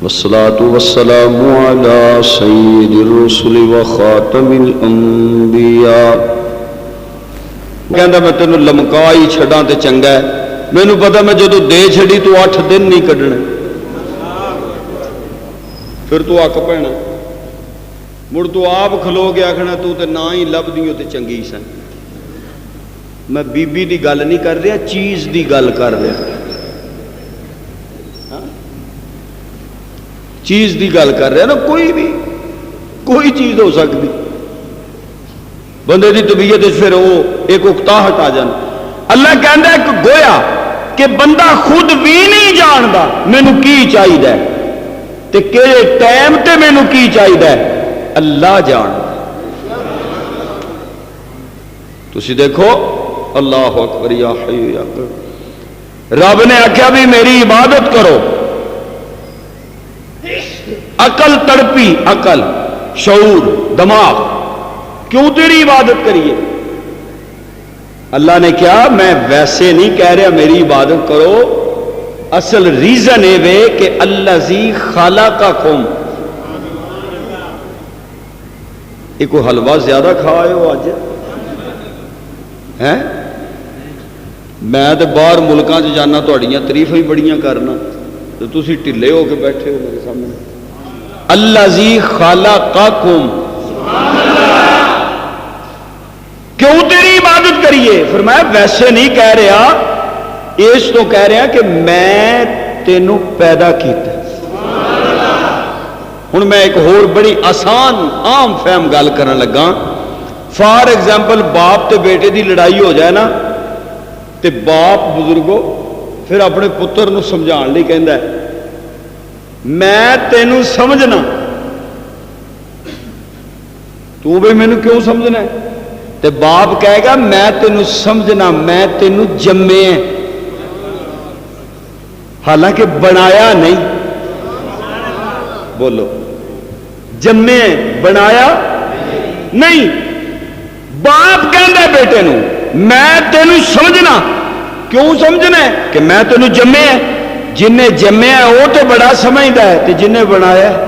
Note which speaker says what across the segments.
Speaker 1: والصلاة والسلام على سيد الرسل وخاتم الأنبياء. کہندا میں تینوں لمکا ہی چھڈاں تے چنگا ہے. مینوں پتہ میں جدوں دے چھڑی تو 8 دن نہیں کڈنے، پھر تو اک پینا، مڑ تو آپ کھلو کے آکھنا تو تے نہ ہی لبدیوں تے چنگی سن. میں بی بی دی گل نہیں کر رہا، چیز دی گل کر رہا، چیز دی گل کر رہا نا. کوئی بھی کوئی چیز ہو سکتی، بندے دی طبیعت پھر وہ ایک اکتاہٹ آ جانا. اللہ کہندا ہے کہ گویا کہ بندہ خود بھی نہیں جاندا مینوں کی چاہیے تے کہڑے ٹائم تے مینوں کی چاہیے، اللہ جان. تسی دیکھو اللہ اکبر یا حی یا قیوم. رب نے آخیا بھی میری عبادت کرو. عقل تڑپی، عقل، شعور، دماغ، کیوں تیری عبادت کریے؟ اللہ نے کیا میں ویسے نہیں کہہ رہا میری عبادت کرو، اصل ریزن ہے وے کہ الذی خلقکم. یہ کوئی حلوہ زیادہ کھائے ہو آج ہے؟ میں تو باہر ملکاں چ جانا تہاڈیاں تعریفاں ہی بڑیاں کرنا تو تسی ٹھلے ہو کے بیٹھے ہو میرے سامنے. الذی خلقکم، کیوں تیری عبادت کریے؟ فرمایا ویسے نہیں کہہ رہا، اس تو کہہ رہا کہ میں تینوں پیدا کیتا. ہن میں ایک اور بڑی آسان عام فہم گل کرن لگا. فار ایگزامپل باپ تے بیٹے دی لڑائی ہو جائے نا تے باپ بزرگو پھر اپنے پتر نو سمجھان لئی کہندا ہے میں تینوں سمجھنا، تو بھی مینوں کیوں سمجھنا ہے؟ تے باپ کہے گا میں تینوں سمجھنا، میں تینوں جمے ہیں، حالانکہ بنایا نہیں. بولو جمے ہیں، بنایا نہیں. باپ کہندا ہے بیٹے نو میں تینوں سمجھنا. کیوں سمجھنا ہے؟ کہ میں تینوں جمے ہیں. جنہیں جمے ہے وہ تو بڑا سمجھدا ہے تے جنہیں بنایا ہے.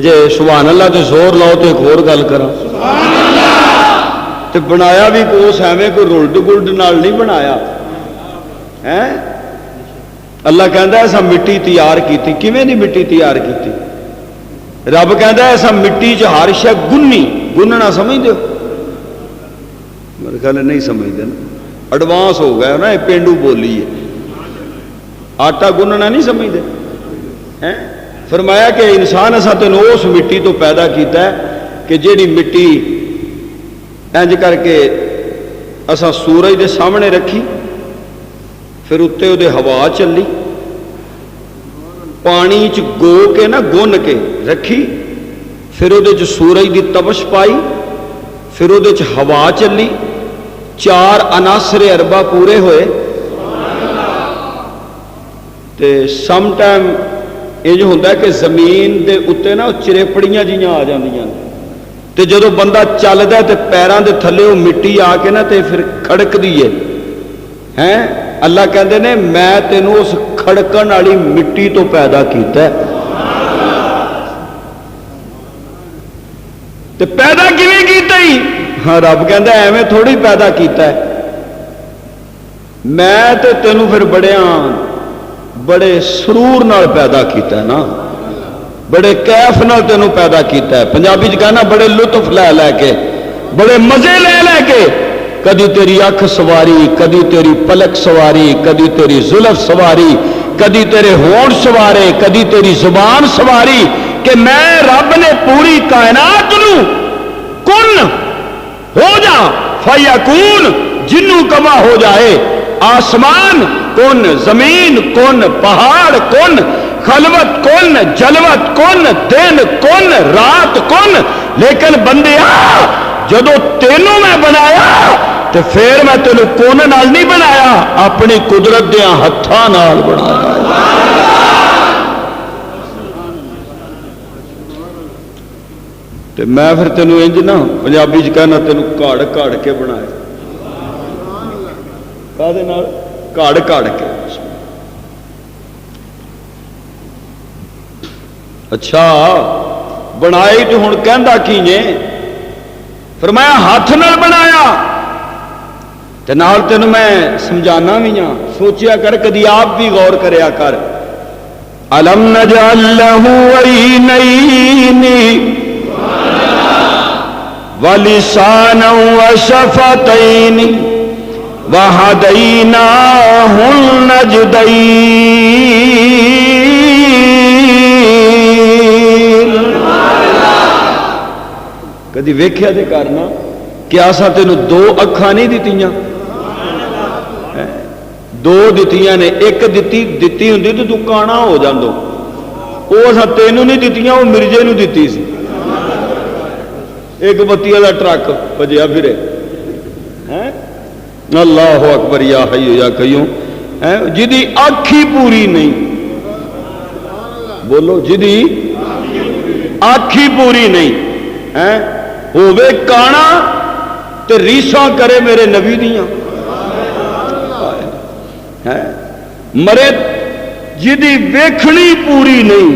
Speaker 1: جے سبحان اللہ تے زور لاؤ تو ایک اور گل کراں. تے بنایا بھی کوس ایویں کوئی رلڈ گلڈ نال نہیں بنایا ہے. اللہ کہندا ہے ایسا مٹی تیار کیتی. کیویں دی مٹی تیار کیتی؟ رب کہندا ہے ایسا مٹی چ ہر شے گنی. گننا سمجھدے ہو؟ میرے خیال نہیں سمجھدے نا، ایڈوانس ہو گیا نا، یہ پینڈو بولی ہے. آٹا گننا نہیں سمجھدے ہیں؟ فرمایا کہ انسان اسا تینوں اس مٹی تو پیدا کیتا ہے کہ جیڑی مٹی انج کر کے اسا سورج دے سامنے رکھی، پھر اتنے وہ ہوا چلی، پانی چ گو کے نا گن کے رکھی، پھر وہ سورج دی تپش پائی، پھر وہ ہوا چلی، 4 عناصر اربع پورے ہوئے. تے سم ٹائم یہ جو ہوتا ہے کہ زمین دے اتنے نا چریپڑیاں جیاں آ جاندیاں تے جدو بندہ چلدا ہے تے پیراں دے تھلے وہ مٹی آ کے نا تے پھر کھڑک دی ہے. اللہ کہندے نے میں تینوں اس کھڑکن والی مٹی تو پیدا کیتا ہے. تے پیدا کیویں کیتا ہی؟ ہاں رب کہندا ایویں تھوڑی پیدا کیتا ہے. میں تے تینوں پھر بڑے سرور نال پیدا کیتا ہے نا، بڑے کیف نال تینوں پیدا کیتا ہے. پنجابی چ کہنا بڑے لطف لے لے کے، بڑے مزے لے لے کے. کدی تیری اکھ سواری، کدی تیری پلک سواری، کدی تیری زلف سواری، کدی تیرے ہونٹ سوارے، کدی تیری زبان سواری. کہ میں رب نے پوری کائنات نو کن ہو جا فیکون، جنوں کما ہو جائے. آسمان کن، زمین کن، پہاڑ کن، خلوت کن، جلوت کن، دن کن، رات کن. لیکن بندے جدو تینوں میں بنایا تو پھر میں تینوں کون نال نہیں بنایا، اپنی قدرت دیا ہتھاں نال بنایا. تو میں پھر تینوں انج نا پنجابی چ کہنا تینوں کاڑ کاڑ کے بنایا. کڑ کڑ کے. اچھا بنائی تو ہوں کہندا کی نے؟ فرمایا ہاتھ نال بنایا تے نال تینوں میں سمجھانا بھی ہاں. سوچیا کر کدی آپ بھی غور کریا کر. الم نجعل لہ عینین ولسانا وشفتین وہدیناہ النجدین. کدی ویکھیا دے کرنا کہ آسا تینوں دو اکھاں نہیں دتیاں؟ دو دتیاں نے. ایک دتی ہوندی تو تو کانا ہو جاندو. وہ اصا تینوں نہیں دتیاں، وہ مرزے نو دتی سی. ایک بتی والا ٹرک بجیا پھرے. اللہ اکبر یا حی یا قیوم. جدی اکھ ہی پوری نہیں، بولو جدی اکھ ہی پوری نہیں ہووے کانا تے ریساں کرے میرے نبی دیاں. مرے جدی ویکھنی پوری نہیں،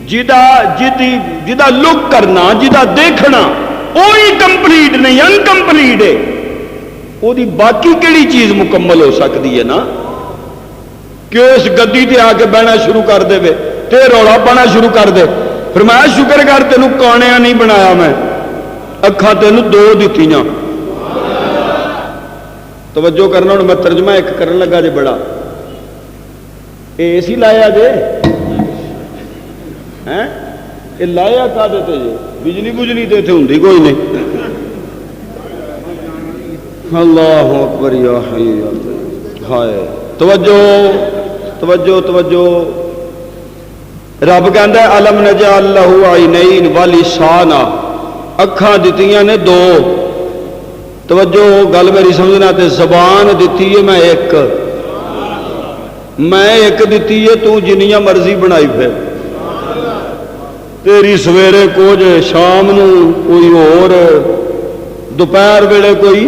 Speaker 1: جدا لک کرنا، جدا دیکھنا وہی کمپلیٹ نہیں، انکمپلیٹ ہے. وہ باقی کیڑی چیز مکمل ہو سکتی ہے نا؟ کہ اس گدی تے آ کے بہنا شروع کر دے تے رولا پانا شروع کر دے. فرمایا شکر کر تینوں کانیا نہیں بنایا میں، اکھاں تینوں دو دتیاں. توجہ کرنا. ہوں میں ترجمہ ایک کرن لگا جے بڑا. اے سی لایا جے یہ لایا کا دیتے جے؟ بجلی بجلی تے اتنے ہوندی کوئی نہیں. اللہ اکبر یا حی یا قیوم. ہائے توجہ توجہ توجہ. رب کہندا ہے الم نجعل لہ عینین ولسانا، اکھاں دتیاں نے دو. توجہ گل میری سمجھنا. تے زبان دیتی ہے میں ایک دیتی ہے. تو جنیاں مرضی بنائی پھر. تیری سویرے کچھ، شام نو کوئی اور، دوپہر ویلے کوئی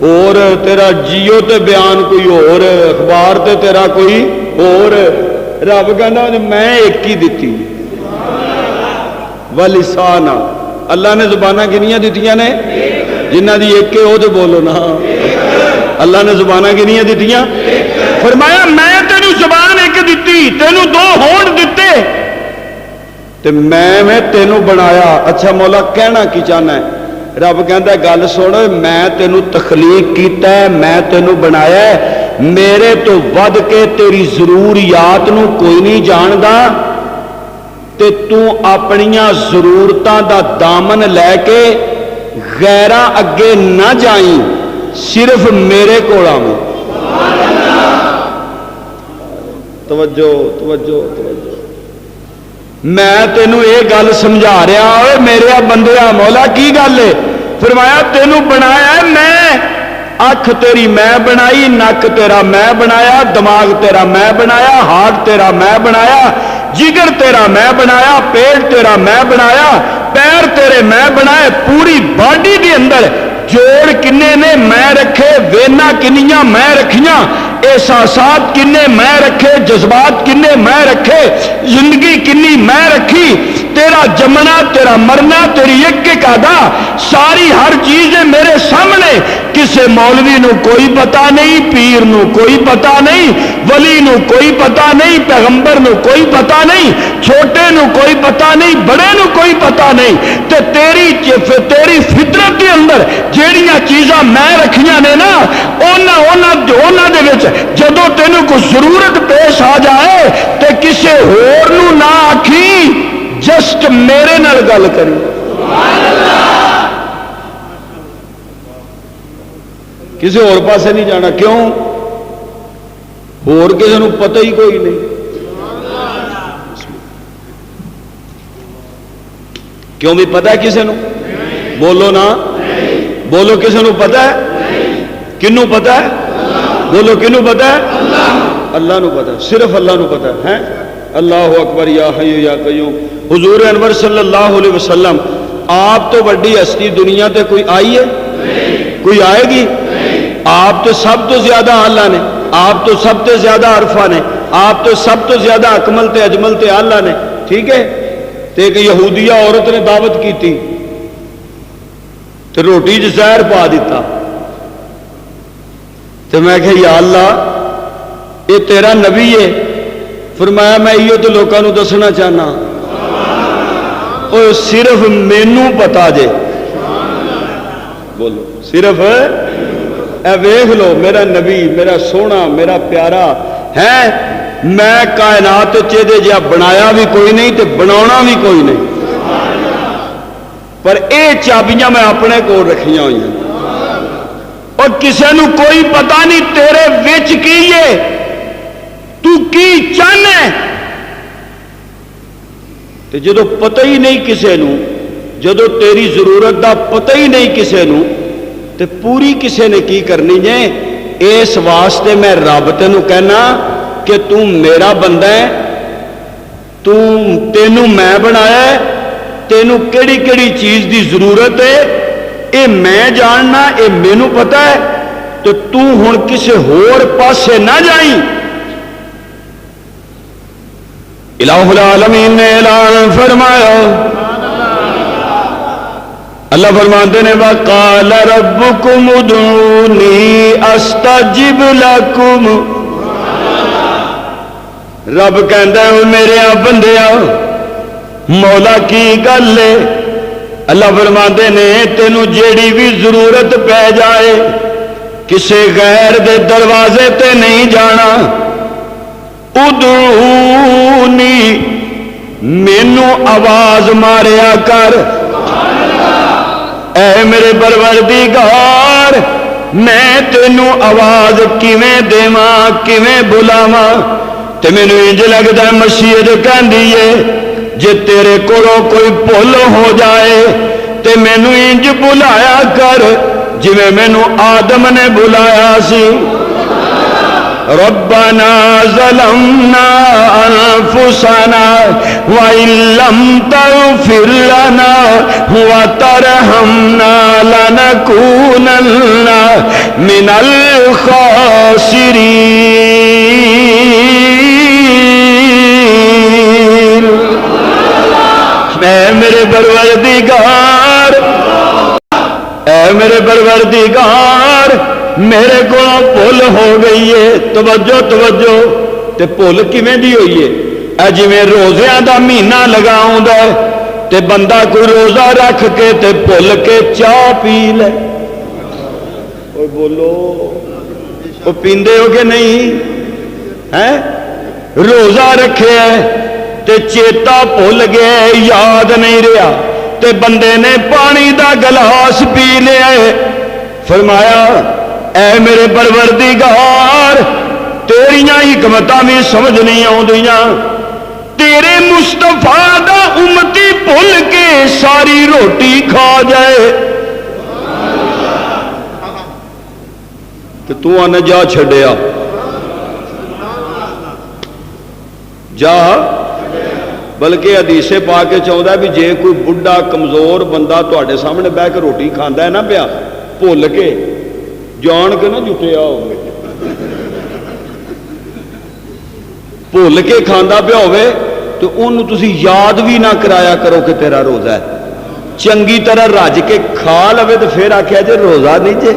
Speaker 1: اور، تیرا جیو تے بیان کوئی اور، اخبار تے تیرا کوئی اور. رب کہنا میں ایک ہی دیتی. ولسانا. اللہ نے زباناں کنیاں دتیاں نے؟ جنہ دی ایک ہے وہ تو بولو نا. اللہ نے زباناں کنیاں دتیاں؟ فرمایا میں تینوں زبان ایک دیتی، تینوں دو ہون دیتے تے میں تینوں بنایا. اچھا مولا کہنا کی چاہنا ہے؟ رب کہندا گل سن، میں تینوں تخلیق کیتا ہے، میں تینوں بنایا ہے. میرے تو ود کے تیری ضروریات نو کوئی نہیں جاندا تے تو اپنیاں ضرورتاں دا دامن لے کے غیراں اگے نہ جائیں، صرف میرے کول آویں. توجہ توجہ توجہ. میں تینوں یہ گل سمجھا رہا ہوئے میرے بندیا. مولا کی گل ہے؟ فرمایا تینوں بنایا ہے میں. اکھ تیری میں بنائی، نک تیرا میں بنایا، دماغ تیرا میں بنایا، ہارٹ تیرا میں بنایا، جگر تیرا میں بنایا، پیٹ تیرا میں بنایا، پیر تیرے میں بنائے. پوری باڈی کے اندر جوڑ کنے نے میں رکھے، وینا کنیاں میں رکھیاں، احساسات کنے میں رکھے، جذبات کنے میں رکھے، زندگی کنی میں رکھی. تیرا جمنا، تیرا مرنا، تیری ایک ایک ادا، ساری ہر چیز میرے سامنے. کسے مولوی نو کوئی پتا نہیں، پیر نو کوئی پتا نہیں، ولی نو کوئی پتا نہیں، پیغمبر نو کوئی پتا نہیں، چھوٹے نو کوئی پتا نہیں، بڑے نو کوئی پتا نہیں. تے تیری فطرت کے اندر جیڑیاں چیزاں میں رکھیاں نے نا، اونا دے وچ جدو تینوں کو ضرورت پیش آ جائے تے کسے ہور نو نہ آکھی، جسٹ میرے نال گل کری. کسی اور پاسے نہیں جانا. کیوں؟ اور کسی نو پتہ ہی کوئی نہیں. کیوں بھی پتہ ہے کسی نو؟ بولو نا، بولو کسی نو پتہ ہے؟ کنوں پتہ ہے؟ بولو کنوں پتہ ہے؟ اللہ نو پتہ ہے. صرف اللہ نو پتہ ہے. اللہ اکبر یا حی یا قیوم. حضور انور صلی اللہ علیہ وسلم آپ تو بڑی ہستی دنیا تے کوئی آئی ہے؟ کوئی آئے گی؟ آپ تو سب تو زیادہ آلہ نے، آپ تو سب تو زیادہ عرفہ نے، آپ تو سب تو زیادہ اکمل تے اجمل تے آلہ نے، ٹھیک ہے؟ تے ایک یہودیہ عورت نے دعوت کی تھی تے روٹی چ زہر پا دیتا، تو میں کہ یا اللہ یہ تیرا نبی ہے؟ فرمایا میں یہ تو لوگوں کو دسنا چاہنا، اور صرف مینوں پتا جے، بولو صرف اے ویکھ لو میرا نبی میرا سونا میرا پیارا ہے، میں کائنات چیدے جا بنایا بھی کوئی نہیں تے بناونا بھی کوئی نہیں، پر اے چابیاں میں اپنے کو رکھیاں ہوئی ہیں، اور کسے نو کوئی پتہ نہیں تیرے وچ کی ہے، تو کی چاہنا ہے؟ تے جدو پتہ ہی نہیں کسے نو، جدو تیری ضرورت دا پتہ ہی نہیں کسے نو، تے پوری کسے نے کی کرنی ہے؟ اس واسطے میں رب تینوں کہنا کہ تو میرا بندہ ہے، تینوں میں بنایا ہے، تینوں کیڑی کیڑی چیز دی ضرورت ہے اے میں جاننا، اے مینوں پتہ ہے، تو ہن کسے ہور پاسے نہ جائیں۔ الہ العالمین نے اعلان فرمایا، اللہ فرماتے نے وَقَالَ رَبُّكُمُ ادْعُونِي أَسْتَجِبْ لَكُمْ، رب کہندا ہے میرے بندیا مولا کی گل ہے، اللہ فرماتے نے تینوں جیڑی بھی ضرورت پہ جائے کسے غیر دے دروازے تے نہیں جانا، ادعونی مینوں آواز ماریا کر، اے میرے پروردگار میں تینوں آواز کیویں دیواں کیویں بلاواں؟ تے مینوں انج لگدا ہے مشیت کہندی ہے جے تیرے کولوں کوئی بھول ہو جائے تے مینوں انج بلایا کر جویں مینوں آدم نے بلایا سی، ربنا ظلمنا انفسنا وان لم تغفر لنا وترحمنا لنكونن من الخاسرین۔ اے میرے پروردگار، اے میرے پروردگار میرے کو بھول ہو گئی ہے، توجہ توجہ، تے بھول کیویں دی ہوئی ہے؟ اے جویں روزیاں دا مہینہ لگا ہوندا ہے تے بندہ کوئی روزہ رکھ کے تے بھول کے چاہ پی لے، اوے بولو وہ پیندے ہو کہ نہیں ہیں؟ روزہ رکھے تے چیتا بھول گیا، یاد نہیں رہا تے بندے نے پانی دا گلاس پی لیا، فرمایا اے میرے پروردگار تیریاں حکمتاں بھی سمجھ نہیں آؤندیاں، تیرے مصطفیٰ دا امتی بھول کے ساری روٹی کھا جائے کہ تو آنا جا چھڑیا، جا، بلکہ حدیث پا کے چاہتا ہے بھی جے کوئی بڑھا کمزور بندہ تواڈے سامنے بہ کے روٹی کھاندا ہے نا پیا بھول کے جان کے نہ جٹیا ہوگی، بھول کے کھانا پیا ہوئے تو انہوں تسی یاد بھی نہ کرایا کرو کہ تیرا روزہ ہے، چنگی طرح رج کے کھا لوے تو پھر آخیا جے روزہ نہیں جے،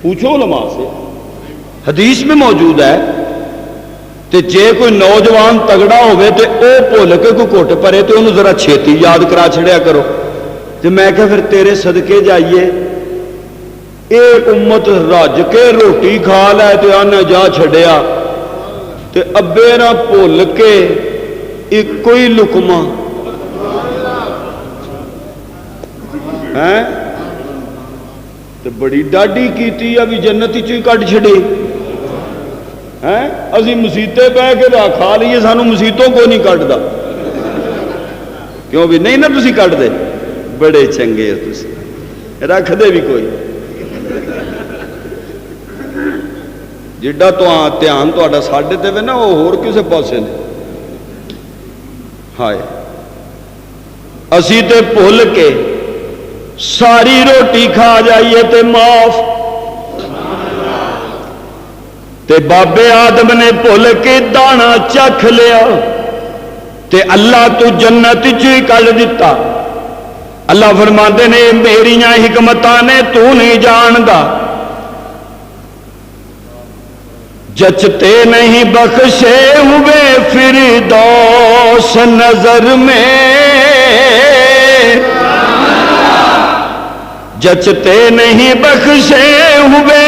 Speaker 1: پوچھو علماء سے، حدیث میں موجود ہے، تے جے کوئی نوجوان تگڑا ہوئے تے او بھول کے کوئی گھٹ پرے تے انہوں ذرا چھیتی یاد کرا چھڑیا کرو، تے میں کہ پھر تیرے صدقے جائیے ایک امت رج کے روٹی کھا لے تے آنے جا چھڑیا تے ابے نہ بھول کے ایک کوئی لقمہ ہیں تے بڑی ڈاڈی کیتی ابھی جنت چی کٹ چھڑی ہیں، اسی مسیطے پہ کے کھا لیے سانو مسیطوں کو نہیں کٹ دا، کیوں بھی نہیں نا تسی کٹ دے، بڑے چنگے ہو تسی، رکھ دے بھی کوئی جڈا تو دھیان تہاڈا ساڈے تے وے نا وہ ہور کسے پاسے نے، ہائے اسی تے بھول کے ساری روٹی کھا جائیے تے معاف. تے بابے آدم نے بھول کے دانا چکھ لیا تے اللہ تو جنت چ ہی کڈ دتا. اللہ فرماندے نے میریاں حکمتاں نے تو نہیں جاندا. جچتے نہیں بخشے ہوئے فردوس نظر میں. جچتے نہیں بخشے ہوئے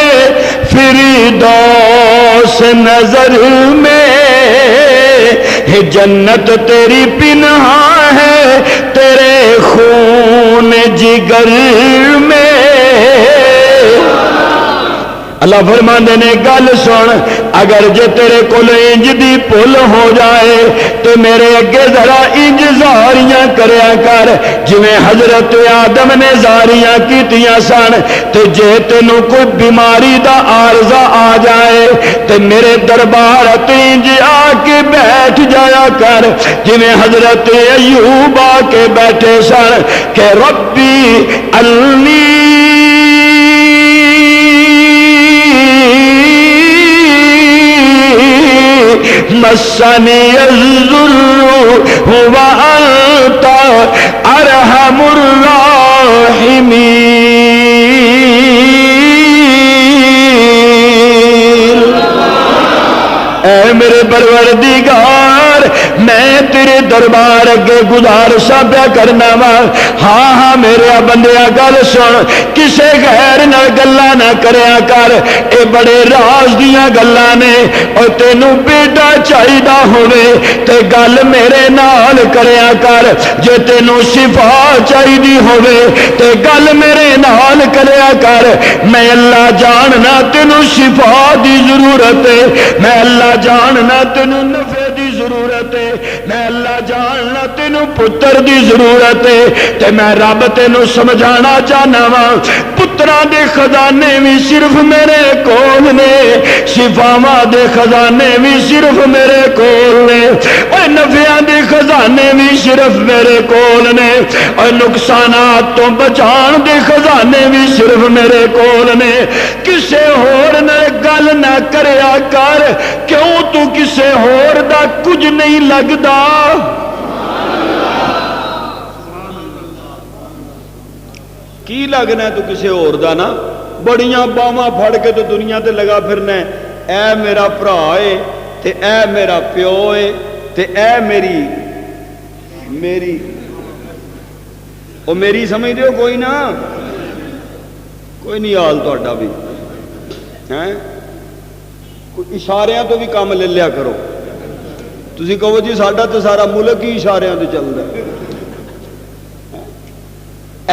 Speaker 1: فردوس نظر میں. جنت تیری پنہاں ہے تیرے خون جگر میں. اللہ فرماندے نے گل سن اگر جے تیرے کول انج دی بھول ہو جائے تو میرے اگے ذرا انج زاریاں کریا کر جویں حضرت آدم نے زاریاں کیتیاں سن. تے جے تینوں کوئی بیماری دا عارضہ آ جائے تے میرے دربار تے انج آ کے بیٹھ جایا کر جویں حضرت ایوب آ کے بیٹھے سن کہ ربی انی مسنی الضر وانت ارحم الراحمین. اے میرے پروردگار میں تیرے دربار اگے گزارشاں پیا کرنا وا. ہاں ہاں میرے بندیا گل سن کسے غیر نال گلاں نہ کریا کر. اے بڑے راز دیاں گلاں نے. اور تینوں بیٹا چاہیدا ہوے تے گل میرے نال کریا کر. جے تینوں شفا چاہیدی ہوے تے گل میرے نال کریا کر. میں اللہ جاننا تینوں شفا دی ضرورت ہے. میں اللہ جاننا تینوں نفع دی ضرورت ہے. میں اللہ جاننا تینوں پتر دی ضرورت ہے. تے میں رب تینوں سمجھانا چاہنا وا پتراں دے خزانے بھی صرف میرے کول نے. شفاواں دے خزانے بھی صرف میرے کول نے. اور نفعاں دے خزانے بھی صرف میرے کول نے. اور نقصانات تو بچان دے خزانے بھی صرف میرے کول نے. کسے ہور نال گل نہ کریا کر کیوں تو کسے ہور دا کچھ نہیں لگدا. کی لگنا ہے تو کسے اور دا نا. بڑیاں باواں پھڑ کے تو دنیا تے لگا پھرنا ہے. اے میرا بھرا ہے تے اے میرا پیو ہے تے اے میری او میری سمجھ دیو کوئی نہ کوئی نہیں. حال تہاڈا بھی ہیں اشاریاں تو بھی کام لے لیا کرو. تسی کہو جی ساڈا تو سارا ملک ہی اشاریاں تے چلدا ہے.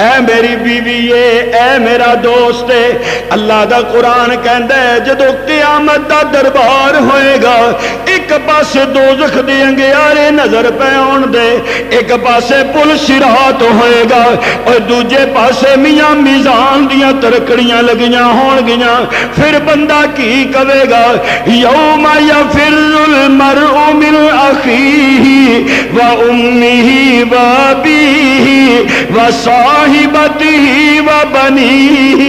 Speaker 1: اے میری بیوی ہے اے میرا دوست ہے. اللہ دا قرآن کہندا ہے جدو قیامت دا دربار ہوئے گا ایک پاسے دوزخ دے انگیارے نظر پہ آن دے ایک پاسے پل صراط ہوئے گا اور دوجے پاسے میاں میزان دیاں ترکڑیاں لگیاں ہون گیاں. پھر بندہ کی کہے گا یوم یفر المرء من اخیہ و امہ و ابیہ و صاحبتہ و بنیہ.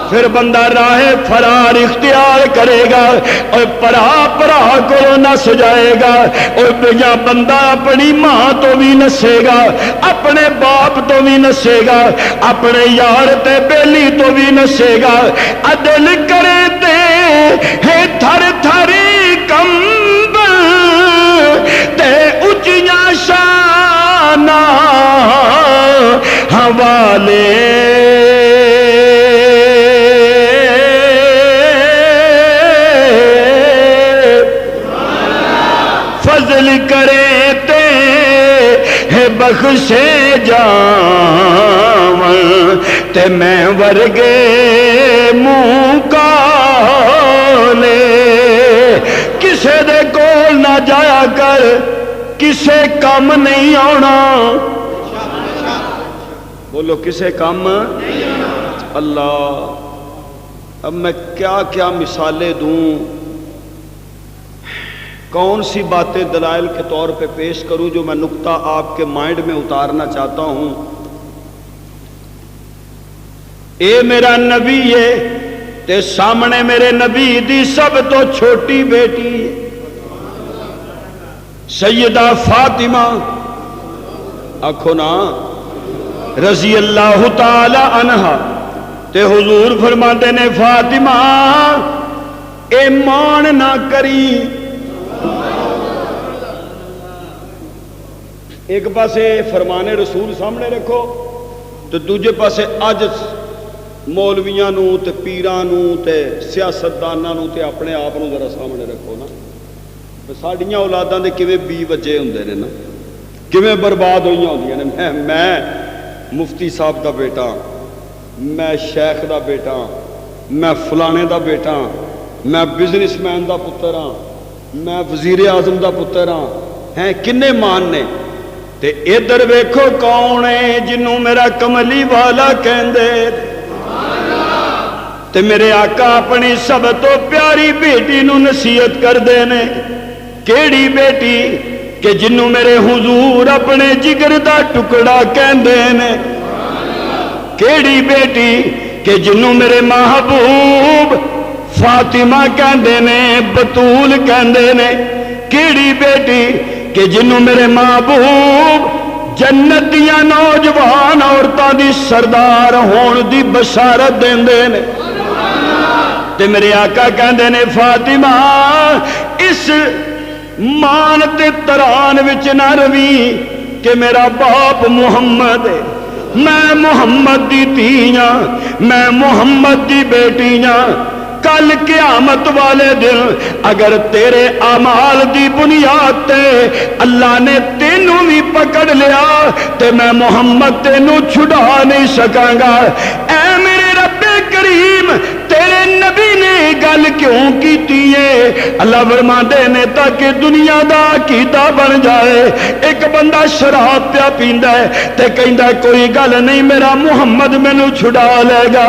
Speaker 1: پھر بندہ راہ فرار اختیار کرے گا اور پرا کو نس جائے گا. اور یا بندہ اپنی ماں تو بھی نسے گا اپنے باپ تو بھی نسے گا اپنے یار تے بیلی تو بھی نسے گا. عدل کرتے ہیں تھر تھر کمبل تے اچیاں شانہ حوالے. فضل کرے تے ہے بخشے جاون تے میں ورگے منہ کالے. کسے دے کول نہ جایا کر کسے کم نہیں آنا. بولو کسے کم اللہ. اب میں کیا کیا مثالیں دوں کون سی باتیں دلائل کے طور پہ پیش کروں جو میں نقطہ آپ کے مائنڈ میں اتارنا چاہتا ہوں. اے میرا نبی ہے تے سامنے میرے نبی دی سب تو چھوٹی بیٹی ہے سیدہ فاطمہ، آکھو نا رضی اللہ تعالی عنہا، تے حضور فرماتے نے فاطمہ اے مان نہ کری۔ ایک پاسے فرمان رسول سامنے رکھو تو دوجے پاسے اج مولویاں نو تے پیراں نو تے سیاستداناں نو تے اپنے آپ نو ذرا سامنے رکھو نا، ساڈیاں اولاداں دے کیویں بی بچے ہوندے نے نا، کیویں برباد ہوئیاں ہوندیاں نے۔ میں مفتی صاحب دا بیٹا، میں شیخ دا بیٹا، میں فلانے دا بیٹا، میں بزنس مین دا پتر ہاں، میں وزیر اعظم دا پتر ہاں، ہیں کنے مان نے؟ تے ادھر ویکھو کون ہے جنوں میرا کملی والا کہندے، تے میرے آقا اپنی سب تو پیاری بیٹی نو نصیحت کردے نے۔ کیڑی بیٹی؟ کہ جنوں میرے حضور اپنے جگر دا ٹکڑا کہندے نے۔ کیڑی بیٹی؟ کہ جنوں میرے محبوب فاطمہ کہندے نے، بطول کہندے نے۔ کیڑی بیٹی؟ کہ جنوں میرے محبوب جنت دیاں نوجوان عورتاں دی سردار ہون دی بشارت دیندے نے۔ تے میرے آقا کہندے نے فاطمہ اس مان تے تران وچ نہ روی کہ میرا باپ محمد ہے، میں محمد دی دھیاں، میں محمد دی بیٹیاں۔ کل قیامت والے دن اگر تیرے اعمال دی بنیاد تے اللہ نے تینوں بھی پکڑ لیا تے میں محمد تینوں چھڑا نہیں سکاں گا۔ اے میرے رب کریم تیرے نبی نے گل کیوں کیتی ہے؟ اللہ فرماندے نے تاکہ دنیا دا عقیدہ بن جائے۔ ایک بندہ شراب پیا پیندا ہے تے کہندا ہے کوئی گل نہیں میرا محمد مینوں چھڑا لے گا۔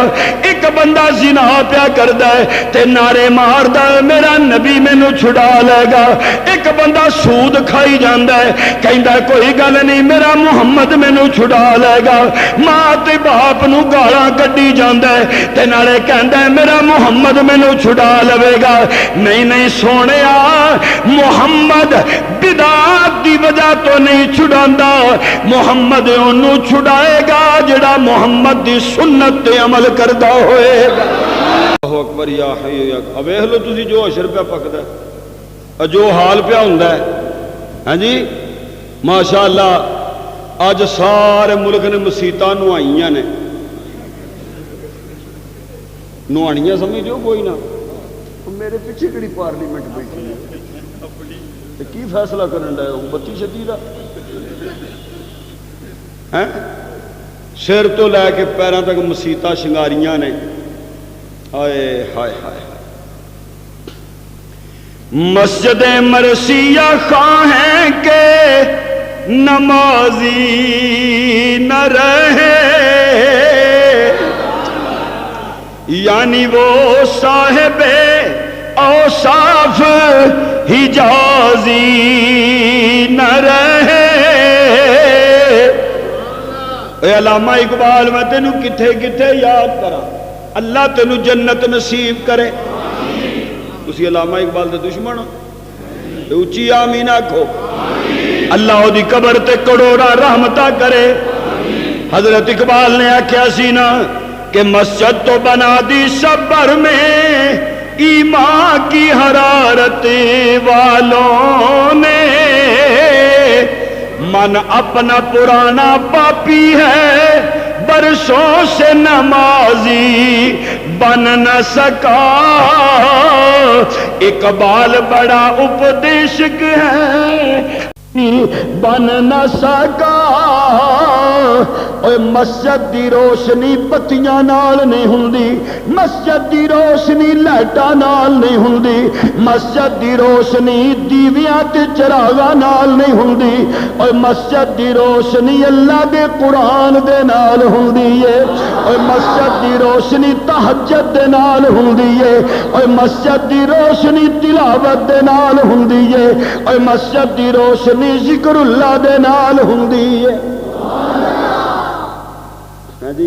Speaker 1: ایک بندہ زنا پیا کردا ہے تے نعرے ماردا ہے میرا نبی مینوں چھڑا لے گا۔ ایک بندہ سود کھائی جاندا ہے کہندا ہے کوئی گل نہیں میرا محمد مینوں چھڑا لے گا۔ ماں تے باپ نو گالاں کڈی جاندا ہے تے نالے کہندا ہے میرا محمد مینوں چھڑا لوے گا۔ نہیں نہیں سونیا، محمد بدعات دی وجہ تو نہیں چھڑاندا، محمد اونوں چھڑائے گا جڑا محمد دی سنت تے عمل کردا ہوئے گا۔ اللہ اکبر یا حی یا اب ویکھ لو تسی جو اشر پہ پکدا ہے، جو حال پہ ہوندا ہے، ہاں جی ماشاءاللہ اج سارے ملک نے مسیتاں نوائیاں نے، نوانیاں سمجھو کوئی نہ، میرے پیچھے کڑی پارلیمنٹ بیٹھی ہے، کی فیصلہ کرن ڈے بتی شدی دا ہیں؟ سر تو لے کے پیروں تک مسیتاں شنگاریاں نے۔ ہائے ہائے ہائے مسجد مرثیہ خواہیں کہ نمازی نہ رہے، یعنی وہ صاحب اوصاف حجازی نہ رہے۔ اے علامہ اقبال میں تینوں کتھے کتھے یاد کرا، اللہ تینوں جنت نصیب کرے۔ تسی علامہ اقبال دے دشمن ہو، اچھی آمین آکھو۔ اللہ دی قبر تے کروڑا رحمتہ کرے۔ حضرت اقبال نے آکھیا سی نا کہ مسجد تو بنا دی صبر میں ایمان کی حرارت والوں نے، من اپنا پرانا پاپی ہے برسوں سے نمازی بن نہ سکا۔ اقبال بڑا اپدیشک ہے بن نہ سکا۔ اوے مسجد دی روشنی بتیاں نال نہیں ہوندی، مسجد دی روشنی لائٹاں نال نہیں ہوندی، مسجد دی روشنی دیویاں تے چراغاں نال نہیں ہوندی، اوے مسجد دی روشنی اللہ دے قرآن دے نال ہوندی ہے، اوے مسجد دی روشنی تہجد دے نال ہوندی ہے، اوے مسجد دی روشنی تلاوت دے نال ہوندی ہے، اوے مسجد دی روشنی ذکر اللہ دے نال ہوندی ہے۔ جی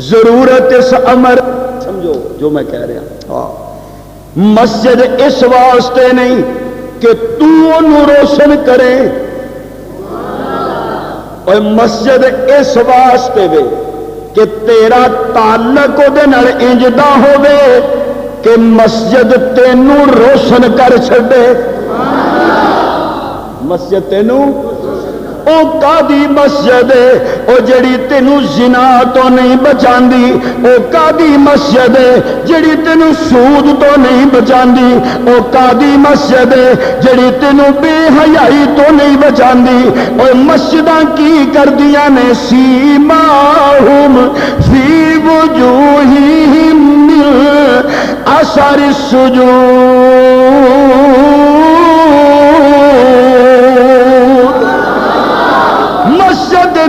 Speaker 1: ضرورت اس امر سمجھو جو میں کہہ رہا مسجد اس واسطے نہیں کہ تو انہوں روشن کرے اور مسجد اس واسطے وے کہ تیرا تعلق وہ انجدا ہوئے کہ مسجد تینوں روشن کر چھڑے مسجد تینوں او قاضی مسجد ہے او جڑی تینوں زنا تو نہیں بچاندی او قاضی مسجد ہے جڑی تینوں سود تو نہیں بچاندی او قاضی مسجد ہے جڑی تینوں بے حیائی تو نہیں بچاندی او مسجداں کی کردیاں نے سیماہم فی وجوہہم من اثر السجود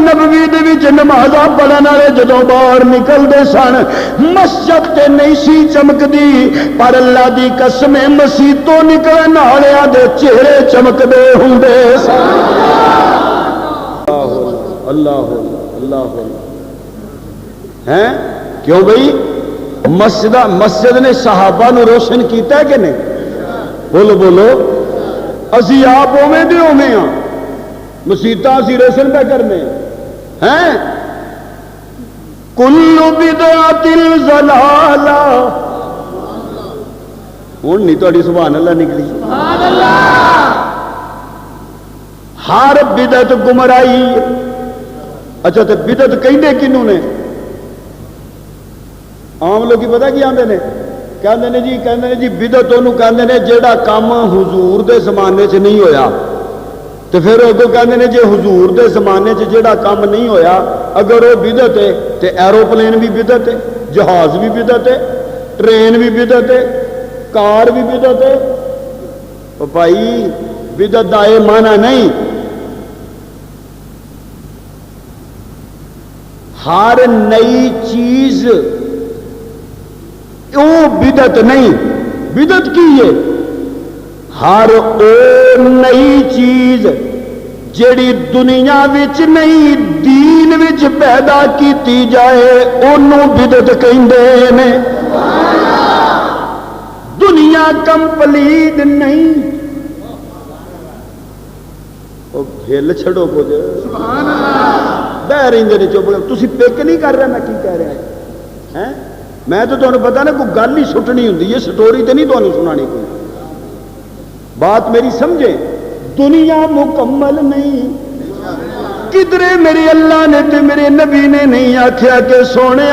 Speaker 1: نبوی دے وچ نمازاں پڑھن والے جدوں باہر نکلدے سن مسجد تے نہیں سی چمکدی پر اللہ دی قسم مسیح تو نکلن والےاں دے چہرے چمکدے ہوندے سن اللہ اللہ ہیں کیوں بھئی مسجد نے صحابہ نو روشن کیتا ہے کہ نہیں بولو بولو اسی آپ اوویں دے اوویں ہاں مسیتاں اسی روشن پہ کرنے ہیں کل بدعت ضلالہ ہوں نہیں تھوڑی سبحان اللہ نکلی سبحان اللہ ہر بدعت گمراہی اچھا تو بدعت کہندے کنوں نے عام لوگ پتہ کی آندے نے کہندے نے جی بدعت انہوں کہندے نے جیڑا کام حضور دے زمانے چ نہیں ہویا تو پھر اگوں کہندے نے جے حضور دے زمانے چ جیڑا کام نہیں ہویا اگر وہ بدعت ہے تو ایروپلین بھی بدعت ہے جہاز بھی بدعت ہے ٹرین بھی بدعت ہے کار بھی بدعت ہے تو بھائی بدعت دا یہ معنی نہیں ہر نئی چیز وہ بدعت نہیں بدعت کی ہے ہر او نئی چیز جیڑی دنیا وچ نہیں دین وچ پیدا کیتی جائے انہوں بدعت کہندے نے دنیا کمپلیٹ نہیں او بھیل چھڑو کچھ سبحان اللہ بہ رہندے نے چپ تسی پک نہیں کر رہے میں کی کہہ رہا ہیں میں تو تمہیں پتا نا کوئی گل ہی سٹنی ہوندی ہے سٹوری تے نہیں تمہیں سنانی کوئی بات میری سمجھے دنیا مکمل نہیں کدھرے میرے اللہ نے تے میرے نبی نے نہیں آکھیا کہ سونے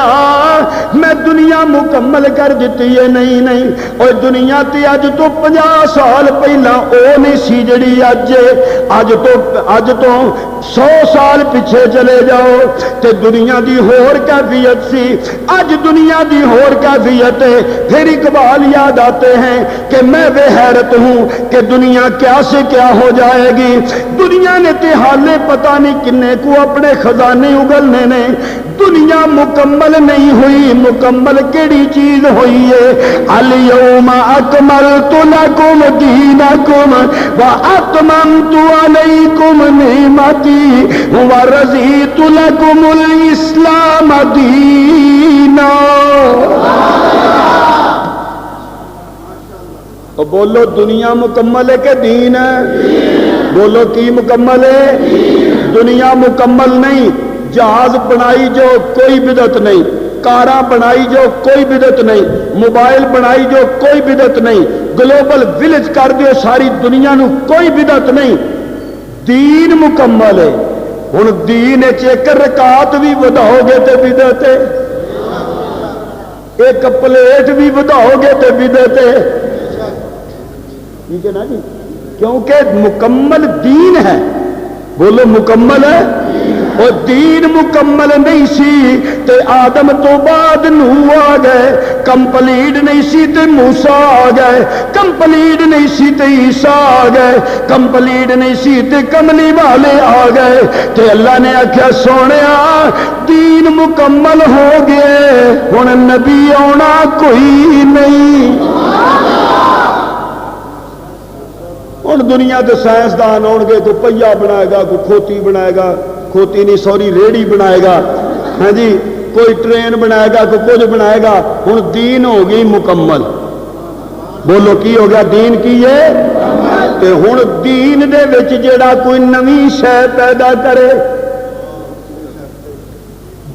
Speaker 1: میں دنیا مکمل کر دیتی ہے نہیں اور دنیا تے اج تو 50 سال پہلا او نہیں سی جڑی اج تو 100 سال پیچھے چلے جاؤ تے دنیا دی ہور کیفیت سی اج دنیا دی ہور کیفیت ہے پھر اقبال یاد آتے ہیں کہ میں بے حیرت ہوں کہ دنیا کیا سے کیا ہو جائے گی دنیا نے تے حالے پتہ نہیں کنے کو اپنے خزانے اگلنے نے دنیا مکمل نہیں ہوئی مکمل کیڑی چیز ہوئی ہے الیوم اکملت لکم دینکم واتممت علیکم نعمتی ورضیت لکم الاسلام دینا تو بولو دنیا مکمل ہے کہ دین ہے بولو کی مکمل ہے دنیا مکمل نہیں جہاز بنائی جو کوئی بدعت نہیں کاراں بنائی جو کوئی بدعت نہیں موبائل بنائی جو کوئی بدعت نہیں گلوبل ولیج کر دیو ساری دنیا نو کوئی بدعت نہیں دین مکمل ہے ہن دین وچ ایک رکعت بھی وداؤ گے تے بدعت ہے ایک پلیٹ بھی وداؤ گے تے بدعت ہے ٹھیک ہے نا جی کیونکہ مکمل دین ہے بولو مکمل ہے اور دین مکمل نہیں سی تے آدم تو بعد نوح آ گئے کمپلیٹ نہیں سی تے موسیٰ آ گئے کمپلیٹ نہیں سی تے عیسیٰ آ گئے کمپلیٹ نہیں سی تے کملی والے آ گئے تے اللہ نے آکھیا سونیا دین مکمل ہو گئے ہن نبی آنا کوئی نہیں ہن دنیا تے سائنسدان آن گے کوئی پہیا بنائے گا کوئی کھوتی بنائے گا کھوتی نہیں سوری ریڑی بنائے گا ہاں جی کوئی ٹرین بنائے گا کوئی کچھ بنائے گا. ہن دین ہو گئی مکمل. بولو کی ہو گیا؟ دین کی ہے. تے ہن دین دے وچ جڑا کوئی نویں شے پیدا کرے،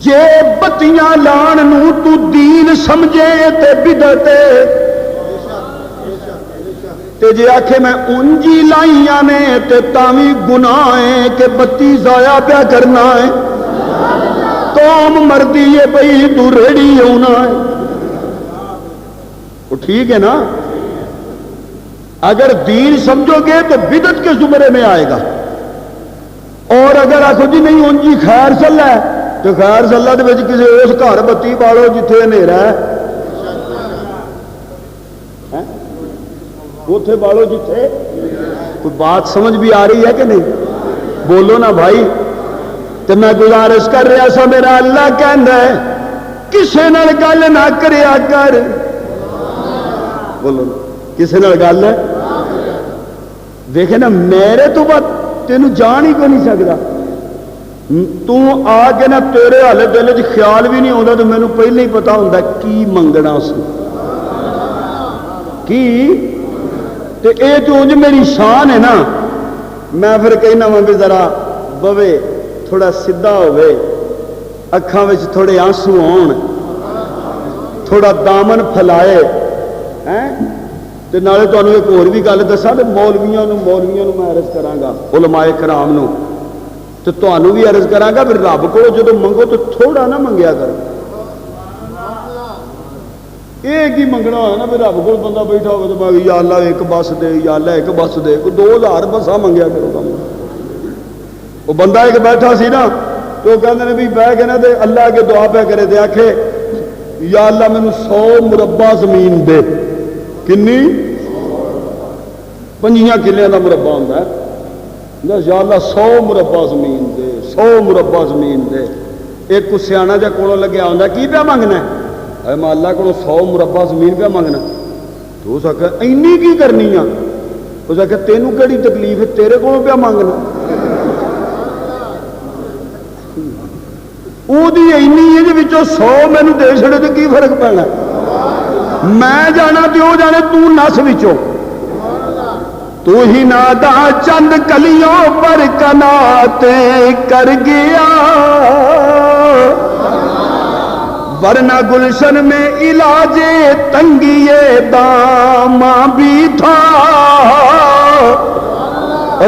Speaker 1: جے بتیاں لان نو تو دین سمجھے تے بدعت ہے، تے جے آکھے میں انجی لائیاں نے تے تاوی گناہ ہے کہ بتی ضائع پیا کرنا ہے. قوم مردی ہے بھئی تو ریڑی ہونا ہے. وہ ٹھیک ہے نا؟ اگر دین سمجھو گے تو بدعت کے زمرے میں آئے گا. اور اگر آخو جی نہیں انجی خیر صلاح ہے تو خیر صلاح دے وچ کسی اس گھر بتی بالو جتھے ہنیرا ہے، اوتھے بالو جتھے. کوئی بات سمجھ بھی آ رہی ہے کہ نہیں؟ بولو نا بھائی. تو میں گزارش کر رہا سا، میرا اللہ کہندا ہے کسے نال گل نہ کریا کر. بولو کسے نال گل ہے دیکھے نا، میرے تو بات تینوں جان ہی کو نہیں سکتا. تو آ کے نا تیرے حالے دل چ خیال بھی نہیں آتا تو مینوں پہلے ہی پتا ہوتا کی منگنا سی کی. تے اے تو انج میری شان ہے نا. میں پھر کہنا وا بھی ذرا بوے تھوڑا سیدھا ہوئے، اکھاں وچ تھوڑے آنسو آن، تھوڑا دامن پھیلائے. تے نالے تانوں ایک اور بھی گل دساں تے مولویاں نوں میں عرض کراں گا، علماء کرام نوں تے تانوں بھی عرض کراں گا بھی رب کولوں جدوں منگو تو تھوڑا نہ منگیا کرو. ایک ہی منگنا ہوا نا بھی رب کو بندہ بیٹھا ہوگا تو میں یا اللہ ایک بس دے، یا اللہ ایک بس دے. کوئی 2000 بساں منگیا کرو گا. وہ بندہ ایک بیٹھا سی نا تو کہتے ہیں بھی بہ کے نا تے اللہ کے دعا پہ کرے تے آکھے یا اللہ مینوں 100 مربع زمین دے. کنی 5 کلے کا مربع ہوتا ہے. یا اللہ 100 مربع زمین دے، 100 مربع زمین دے. ایک سیاح جا کولوں لگیا ہوتا کی پیا منگنا ہے؟ میں اللہ کو 100 مربع زمین پہ منگنا. تو اس آخر اینی کی کرنی آ؟ اس آخر تینوں کہڑی تکلیف ہے تیرے کو پیا منگنا؟ وہ اینی ہے جی 100 مینوں دے چھڑے تو کی فرق پینا؟ میں جانا تو وہ جانے تو نس وچوں. تو ہی نادا چند کلیوں پر کناتیں کر گیا، ورنہ گلشن میں علاج تنگی داماں بھی تھا.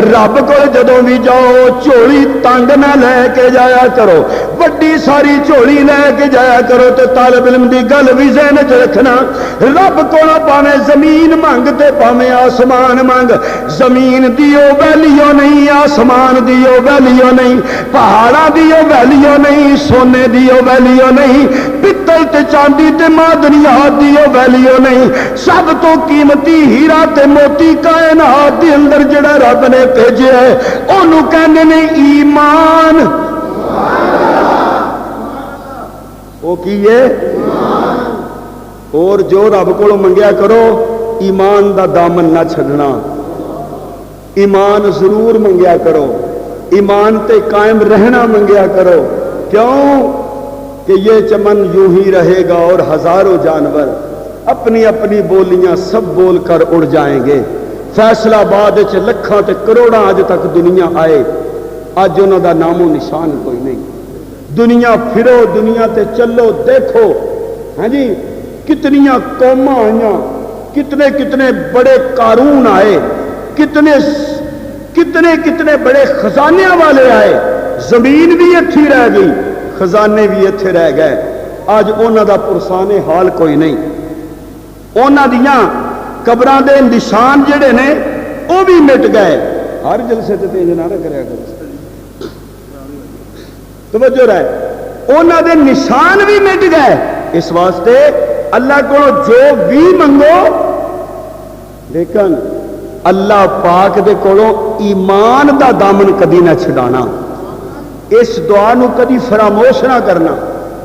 Speaker 1: رب کو جدوں بھی جاؤ چولی تنگ نہ لے کے جایا کرو، وڈی ساری چولی لے کے جایا کرو. تو طالب علم دی گل بھی ذہن چ رکھنا، رب کو پاویں زمین منگ تے پاویں آسمان منگ، زمین دیو ویلیو نہیں، آسمان دیو ویلیو نہیں، پہاڑاں دیو ویلیو نہیں، سونے دیو ویلیو نہیں، پتل تے چاندی تے معدنیات دیو ویلیو نہیں. سب تو قیمتی ہیرا تے موتی کائنات دے اندر جڑا رب نے بھیجا ہے انہوں کہندے نے ایمان. وہ کی ہے؟ اور جو رب کو منگیا کرو ایمان دا دامن نہ چھڈنا. ایمان ضرور منگیا کرو، ایمان تے قائم رہنا منگیا کرو. کیوں کہ یہ چمن یوں ہی رہے گا اور ہزاروں جانور اپنی اپنی بولیاں سب بول کر اڑ جائیں گے. فیصلہ آباد لکھاں تے کروڑاں اج تک دنیا آئے، اج انہوں دا نام و نشان کوئی نہیں. دنیا پھرو، دنیا تے چلو، دیکھو ہاں جی کتنیاں قوماں آئیاں، کتنے کتنے بڑے قارون آئے، کتنے بڑے خزانے والے آئے. زمین بھی اتھی رہ گئی، خزانے بھی اتھے رہ گئے. اج انہوں دا پرسانے حال کوئی نہیں. انہوں دیاں قبراں دے نشان جڑے نے وہ بھی مٹ گئے. ہر جلسے تے تیز نہ کریا کرو، توجہ رہے. انہوں دے نشان بھی مٹ گئے. اس واسطے اللہ کو جو بھی منگو، لیکن اللہ پاک دے کولوں ایمان دا دامن کدی نہ چھڈانا. اس دعا نو کدی فراموش نہ کرنا.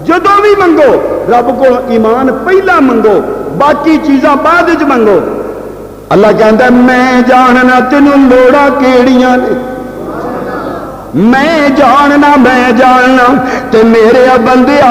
Speaker 1: جدوں بھی منگو رب کو ایمان پہلا منگو، باقی چیزاں بعد وچ منگو. اللہ کہندا میں جاننا تینوں لوڑاں کیڑیاں نے. میں جاننا تے میرے بندیا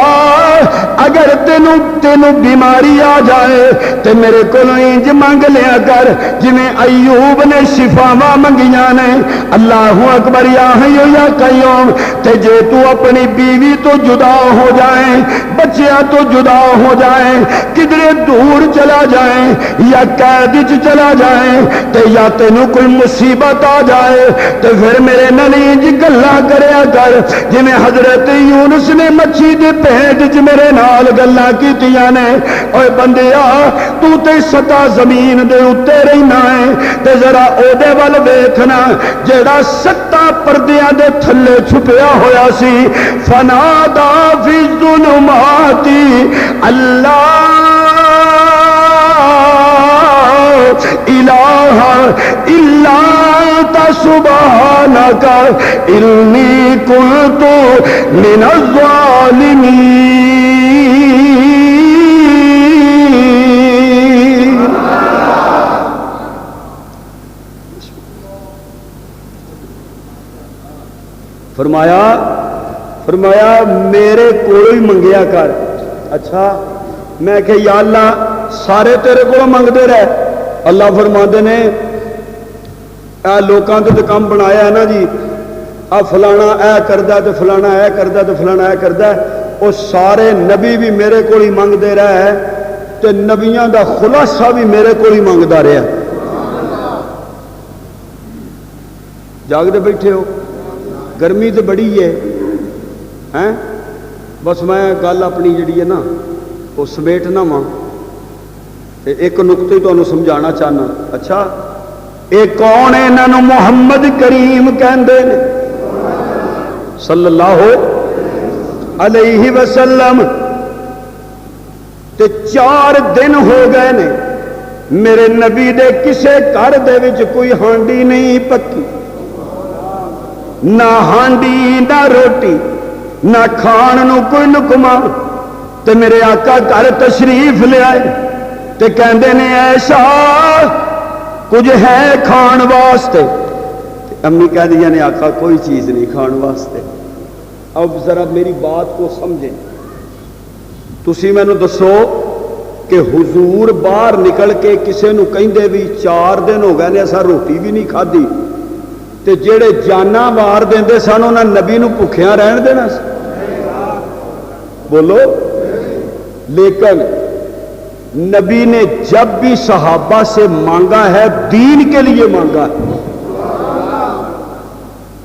Speaker 1: اگر تینوں بیماری آ جائے تے میرے کو انج منگ لیا کر جویں ایوب نے شفاواں منگیاں نے اللہ اکبر یا حی یا قیوم تے جے تو اپنی بیوی تو جدا ہو جائے بچیاں تو جدا ہو جائے کدھر دور چلا جائے یا قید وچ چلا جائے تے یا تینوں کوئی مصیبت آ جائے تے پھر میرے نال انج گلاں کریا کر جویں حضرت یونس نے مچھی دے پیٹ وچ میرے نال گلاں کیتیاں نے اوے بندیا تو تے ستا زمین دے اوتے رہنا ہے تے ذرا او دے ول ویکھنا جیڑا ستا پردیاں دے تھلے چھپیا ہویا سی فنادا فی الظلمات اللہ الہ الا انت سبحانک انی کنت من الظالمین فرمایا میرے کو ہی منگیا کر. اچھا میں کہ یا اللہ سارے تیرے کو منگتے رہے. اللہ فرماتے نے اے لوکاں تے کام بنایا ہے نا جی آ فلانا اے کردا تے فلانا اے کردا تے فلانا اے کردا وہ سارے نبی بھی میرے کو ہی منگتے رہے تے نبیاں دا خلاصہ بھی میرے کو ہی منگتا رہا. جاگتے بیٹھے ہو گرمی تو بڑی ہے بس میں گل اپنی جڑی ہے نا وہ سمیٹنا وا ایک نقطے ہی تمہیں سمجھانا چاہنا. اچھا یہ کون ہے انہوں محمد کریم کہندے نے صلی اللہ علیہ وسلم تے 4 دن ہو گئے نے میرے نبی دے کسے گھر دے وچ کوئی ہانڈی نہیں پکی نہ ہانڈی نہ روٹی نہ کھان نو کوئی نکما تے میرے آقا گھر تشریف لے آئے تے کہندے نے ایسا کچھ ہے کھان واسطے. امی کہہ دیا نے آقا کوئی چیز نہیں کھان واسطے. اب ذرا میری بات کو سمجھیں. تسی مینوں دسو کہ حضور باہر نکل کے کسے نو کہندے بھی 4 دن ہو گئے نے اسا روٹی بھی نہیں کھادی تے جڑے جانا مار دیندے سن انہاں نبی نو بھکھیاں رہن دینا سی. بولو. لیکن نبی نے جب بھی صحابہ سے مانگا ہے دین کے لیے مانگا ہے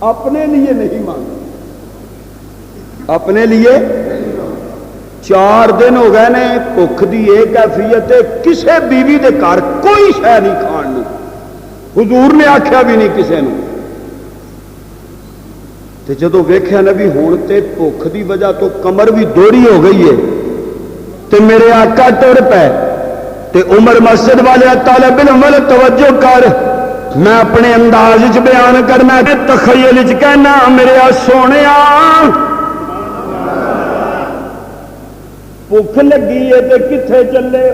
Speaker 1: اپنے لیے نہیں مانگا. اپنے لیے 4 دن ہو گئے نے بھوک دی ایک کیفیت ہے کسے بیوی دے گھر کوئی شے نہیں کھان نو حضور نے آکھیا بھی نہیں کسے نو. تے جدو ویکھیا نبی ہون تے بھوک دی وجہ تو کمر بھی دوڑی ہو گئی ہے تے میرے آقا ٹر پے تے عمر مسجد والے طالب علم توجہ کر میں اپنے انداز وچ بیان کرنا تے تخیل وچ کہنا میرے سونیا بھوک لگی ہے تے کتھے چلے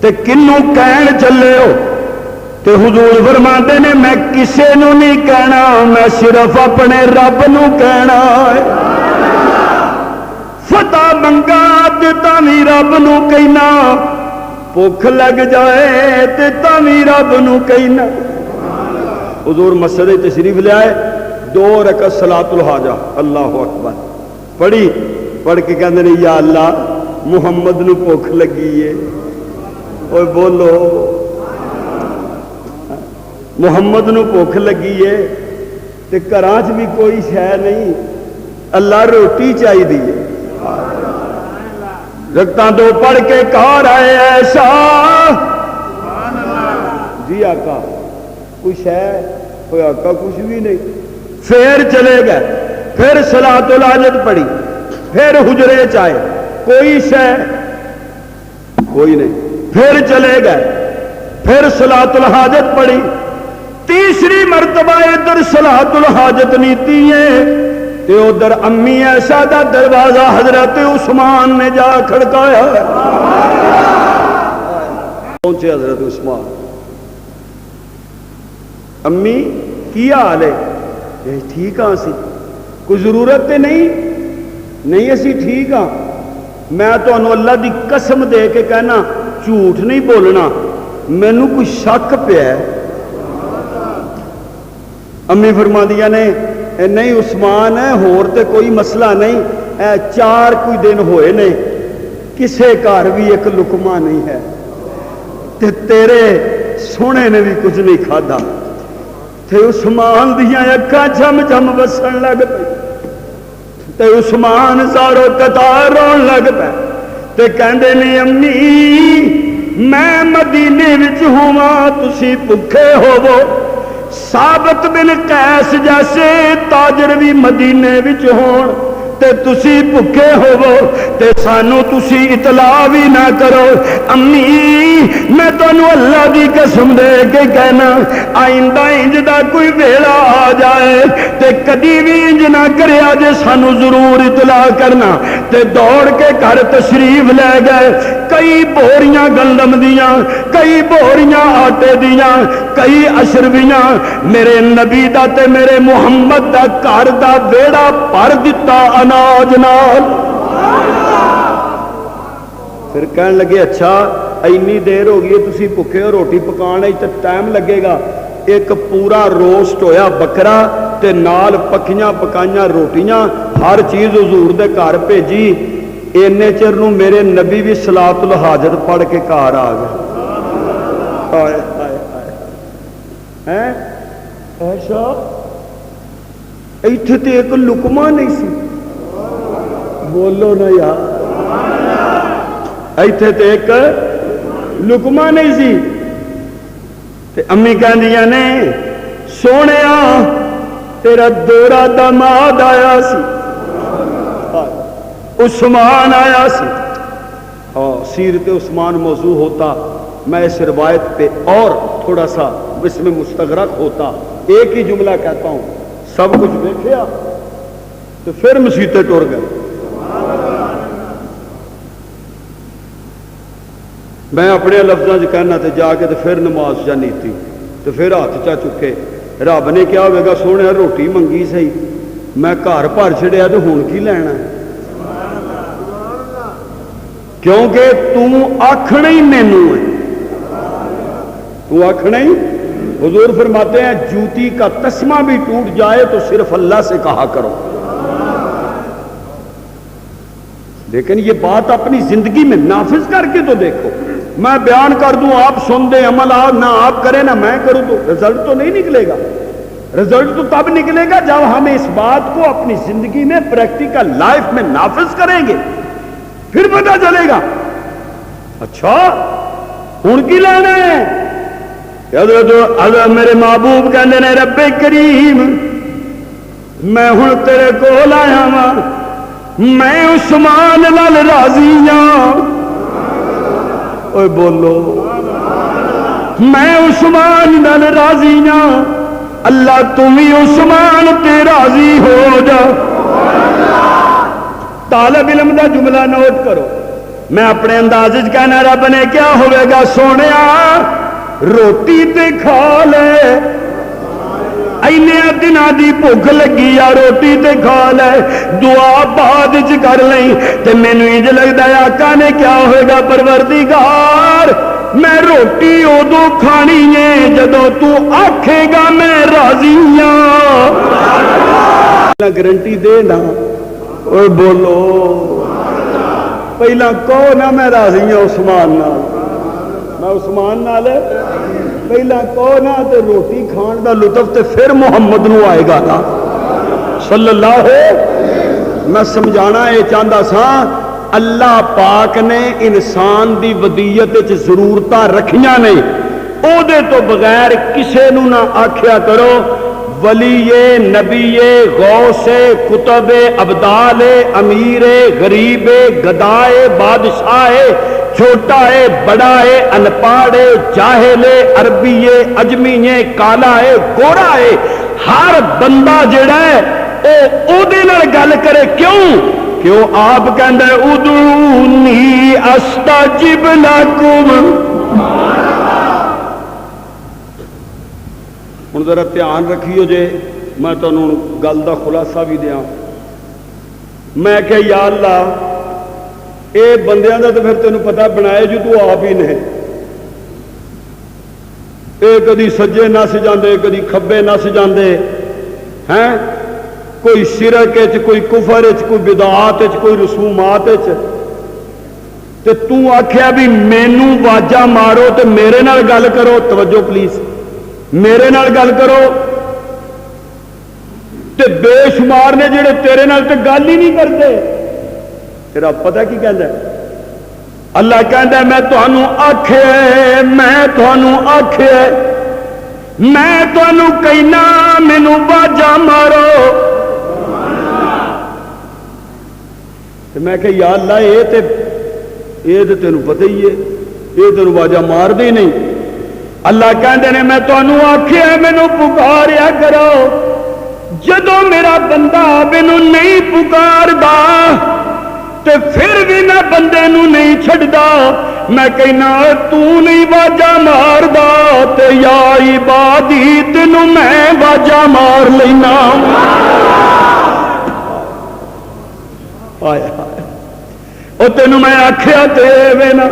Speaker 1: تے کنوں کہن چلے ہو تے حضور فرماندے نے میں کسے نو نہیں کہنا میں صرف اپنے رب نو کہنا ہے. فتح منگا تے تاوی رب نو کہنا بھوک لگ جائے تے تاوی رب نو کہنا. حضور مسجد تشریف لے آئے 2 رکعت صلاۃ الحاجہ اللہ اکبر پڑھی پڑھ کے کہندے نے یا اللہ محمد نو بھوک لگی ہے. اوے بولو محمد نو بھوک لگی ہے تے گھراں چ بھی کوئی شے نہیں اللہ روٹی چاہیے. رکعتاں 2 پڑھ کے گھر آئے ایسا جی آقا کچھ ہے کوئی آقا کچھ بھی نہیں. پھر چلے گئے پھر صلاۃ الحاجت پڑھی پھر حجرے چائے کوئی شے کوئی نہیں. پھر چلے گئے پھر صلاۃ الحاجت پڑھی. تیسری مرتبہ ادھر صلاۃ الحاجت نیتی ہے تے ادھر امی ایسا دا دروازہ حضرت عثمان نے جا کھڑکایا. پہنچے حضرت عثمان امی کی حال ہے ٹھیک ہاں اسی کوئی ضرورت تے نہیں اسی ٹھیک ہاں میں تمہیں اللہ دی قسم دے کے کہنا جھوٹ نہیں بولنا مینوں کوئی شک پیا ہے امی فرماندیاں نے نہیں عثمان ہے ہور تے کوئی مسئلہ نہیں 4 کوئی دن ہوئے نے کسے گھر بھی ایک لقمہ نہیں ہے تے تیرے سونے نے بھی کچھ نہیں کھادا تے عثمان دیاں اکھاں جھم جھم وسن لگ پئی تے عثمان زارو قطار رون لگ پے تے کہندے نے امی میں مدینے وچ ہواں تسی بھکھے ہوو ثابت بن قیس جیسے تاجر بھی مدینے وچ ہون تے تسی بھکھے ہوو تے سانو تسی اطلاع بھی نہ کرو امی میں تانوں اللہ دی قسم دے کے کہنا آئندہ انج دا کوئی ویلا آ جائے تے کدی بھی انج نہ کریا جے سانو ضرور اطلاع کرنا تے دوڑ کے گھر تشریف لے گئے کئی بوریاں گندم دیاں کئی بوریاں آٹے دیاں کئی اشرویاں میرے نبی دا تے میرے محمد دا گھر دا ویڑا بھر دتا اناج نال پھر کہن لگے اچھا اینی دیر ہو گئی تسی بھکھے ہو روٹی پکانے تے ٹائم لگے گا ایک پورا روسٹ ہویا بکرا تے نال پکیاں پکائیاں روٹیاں ہر چیز حضور دے گھر بھیجی اینے چر نو میرے نبی بھی صلاۃ الحاجت پڑھ کے گھر آ گئے ہیں ایسا ایتھے تے ایک لقمہ نہیں سی بولو نا یار ایتھے تے ایک لقمہ نہیں سی تے امی کہندیاں نے سونیا تیرا دورا داماد آیا سی عثمان آیا سی سیرت عثمان موضوع ہوتا میں اس روایت پہ اور تھوڑا سا اس میں مستغرق ہوتا ایک ہی جملہ کہتا ہوں سب کچھ دیکھیا تو پھر مسیطے ٹر گئے میں اپنے لفظوں سے کہنا تے جا کے تو پھر نماز جانی تھی تو پھر ہاتھ چا چکے رب نے کیا ہوئے گا سونے روٹی منگی سی میں گھر بھر چڑیا تو ہون کی لینا ہے کیونکہ تو آکھنا ہی مینوں ہے تو آکھنا ہی حضور فرماتے ہیں جوتی کا تسمہ بھی ٹوٹ جائے تو صرف اللہ سے کہا کرو لیکن یہ بات اپنی زندگی میں نافذ کر کے تو دیکھو میں بیان کر دوں آپ سن دیں عمل نہ آپ کریں نہ میں کروں تو رزلٹ تو نہیں نکلے گا رزلٹ تو تب نکلے گا جب ہم اس بات کو اپنی زندگی میں پریکٹیکل لائف میں نافذ کریں گے پھر پتہ چلے گا اچھا ہن کی لینا ہے حضرت میرے محبوب کہندے نے رب کریم میں ہن تیرے کول آیا ہاں میں عثمان نال راضی ہاں اوے بولو میں عثمان نال راضی ہاں اللہ تم ہی عثمان تے راضی ہو جا طالب علم دا جملہ نوٹ کرو میں اپنے انداز کہنا رب نے کیا ہوئے گا سونیا روٹی تے کھا لے اینے دنوں دی بھوک لگی آ روٹی تے کھا لے دعا بعد چ کر لیں تے مینوں انج لگدا ہے آقا نے کیا ہوئے گا پروردگار میں روٹی ادو کھانی ہے جدوں تو آکھے گا میں راضی ہاں گارنٹی دے نا اوے بولو پہلا کہو نا میں راضی ہوں عثمان نال میں عثمان نال پہلا کہو نا تے روٹی کھان دا لطف تے پھر محمد نو آئے گا نا صلی اللہ میں سمجھانا یہ چاہتا سا اللہ پاک نے انسان دی ودیت وچ ضرورتاں رکھیاں نے او دے تو بغیر کسے نو نہ آکھیا کرو ولی نبی غوث کتب ابدال امیر غریب گدائے بادشاہ چھوٹا ہے بڑا ہے انپاڑھ ہے جاہل ہے عربی ہے اجمی ہے کالا ہے گورا ہے ہر بندہ جڑا ہے او دے نال گل کرے کیوں آپ کہندے ادعونی استجب لکم ہن ذرا دھیان رکھیو جے میں تمہیں گل کا خلاصہ بھی دیا، میں کہ یا اللہ اے بندیاں دا تو پھر تینوں پتا بنائے جو تو آپ ہی نے، اے کدی سجے نس جاندے کدی کھبے نس جاندے ہیں، کوئی شرک وچ کوئی کفر وچ کوئی بدعات وچ کوئی رسومات وچ، تے تو آکھیا بھی مینوں واجا مارو تے میرے نال گل کرو، توجہ پلیز، میرے نال گل کرو، تے بے شمار نے جڑے تیرے نال تے گل ہی نہیں کرتے، تیرا پتہ کی کہندا ہے؟ اللہ کہندا ہے میں تانوں آکھیا، میں تانوں آکھیا، میں تانوں کہنا مینوں واجا مارو، تے میں کہ یا اللہ یہ تے تینوں پتہ ہی ہے، یہ تینوں واجا مار دے نہیں۔ اللہ کہندے نے میں تانوں آکھیا مینوں پکاریا کرو، جدوں میرا بندہ مینوں نہیں پکاردا تے پھر بھی میں بندے نوں نہیں چھڈدا، میں کہنا تو نہیں واجا ماردا تے یا عبادی تینوں میں واجا مار لینا۔ آیا او تینوں میں آکھیا تے وینا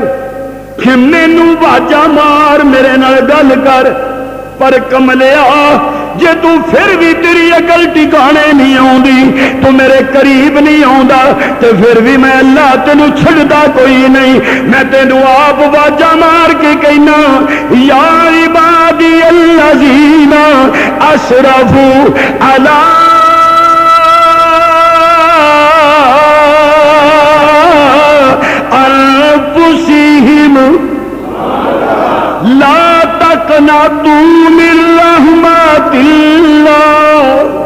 Speaker 1: کہ مینوں واجا مار، میرے نال گل کر، پر کملیا جے تو پھر بھی تیری عقل ٹھکانے نہیں آوندی، تو میرے قریب نہیں آوندا، تے پھر بھی میں اللہ تینوں چھڑدا کوئی نہیں، میں تینوں آپ واجا مار کے کہنا یا عبادی الذین اسرفوا علی انفسہم لا تقنطوا من رحمت اللہ۔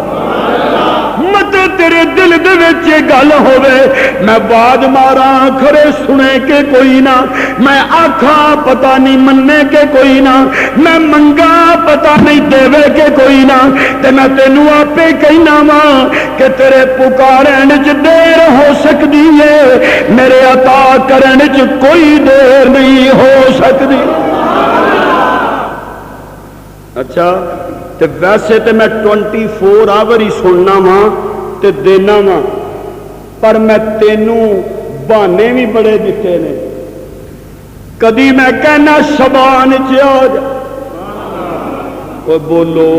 Speaker 1: مت تیرے دل دے وچ گل ہوے میں باز مارا کھڑے سنے کے کوئی نہ، میں آکھاں پتہ نہیں مننے کے کوئی نہ، میں منگا پتہ نہیں دے کے کوئی نہ، تے میں تینوں آپے کہنا وا کہ تیرے پکارن چ دیر ہو سکتی ہے، میرے عطا کرن چ کوئی دیر نہیں ہو سکتی۔ اچھا تے ویسے تے میں 24 آور ہی سننا وا تے دینا وا، پر میں تینوں بہانے بھی بڑے دیتے نے، کدی میں کہنا شبان چ آ جا، بولو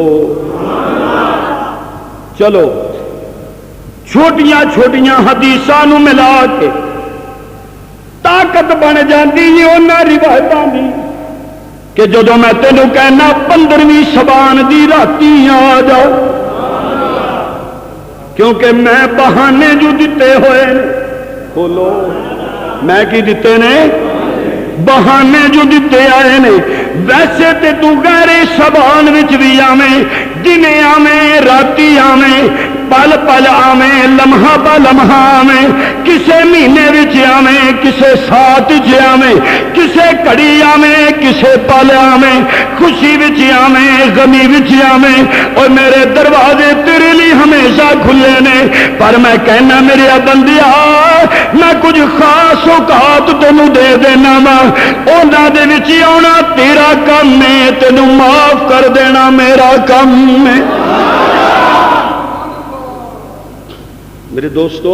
Speaker 1: چلو چھوٹیاں چھوٹیاں حدیثاں نو ملا کے طاقت بن جاتی ہے انہاں روایتاں دی، کہ جدو میں تینوں کہنا 15ویں شبان دی راتی آ جاؤ، کیونکہ میں بہانے جو دیتے ہوئے نے، بولو میں کی دیتے نے؟ بہانے جو دیتے آئے نے، ویسے تے تو غیر شبان وچ بھی آویں، دنے آویں راتی آویں، پل پل آویں، لمحہ با لمحہ آویں، کسے مہینے وچ آویں، کسے سات وچ آویں، کسے کڑی آویں، کسے پل آویں، خوشی وچ آویں، غمی وچ آویں، اور میرے دروازے تیرے لیے ہمیشہ کھلے نے، پر میں کہنا میرے بندیا میں کچھ خاص اوقات تینوں دے دینا وا، انہاں دے وچ آنا تیرا کم ہے، تینوں معاف کر دینا میرا کم ہے۔ میرے دوستو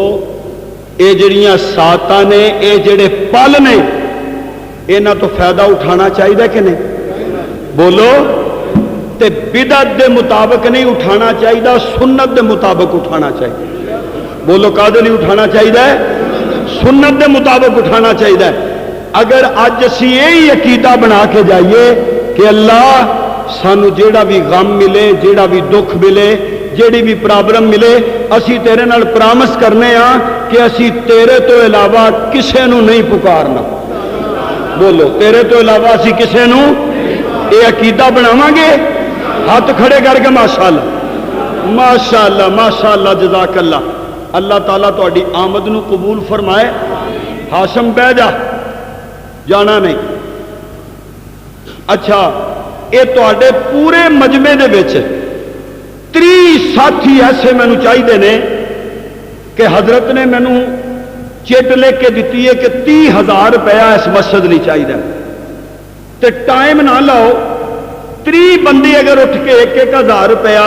Speaker 1: اے جڑیاں ساتاں نے، اے جڑے پل نے، انہاں تو فائدہ اٹھانا چاہیے کہ نہیں؟ بولو تے بدعت دے مطابق نہیں اٹھانا چاہیے، سنت دے مطابق اٹھانا چاہیے۔ بولو کادے نہیں اٹھانا چاہیے؟ سنت دے مطابق اٹھانا چاہیے۔ اگر اج اسی یہی عقیدہ بنا کے جائیے کہ اللہ سانو جیڑا بھی غم ملے، جیڑا بھی دکھ ملے، جیڑی بھی پرابلم ملے، اسی تیرے نال پرامس کرنے ہاں کہ اسی تیرے تو علاوہ کسے نو نہیں پکارنا۔ بولو تیرے تو علاوہ اسی کسے نو یہ عقیدہ بناواں گے؟ ہاتھ کھڑے کر کے ماشاءاللہ ماشاءاللہ ماشاءاللہ جزاک اللہ۔ اللہ تعالیٰ تہاڈی آمد نو قبول فرمائے۔ ہاشم بہ جا، جانا نہیں۔ اچھا یہ تہاڈے پورے مجمع دے وچ 30 ساتھی ایسے مینوں چاہیے نے کہ حضرت نے مینوں چٹ لکھ کے دیتی ہے کہ 30,000 روپیہ اس مسجد لی چاہیے، تے ٹائم نہ لاؤ، 30 بندے اگر اٹھ کے 1,000 روپیہ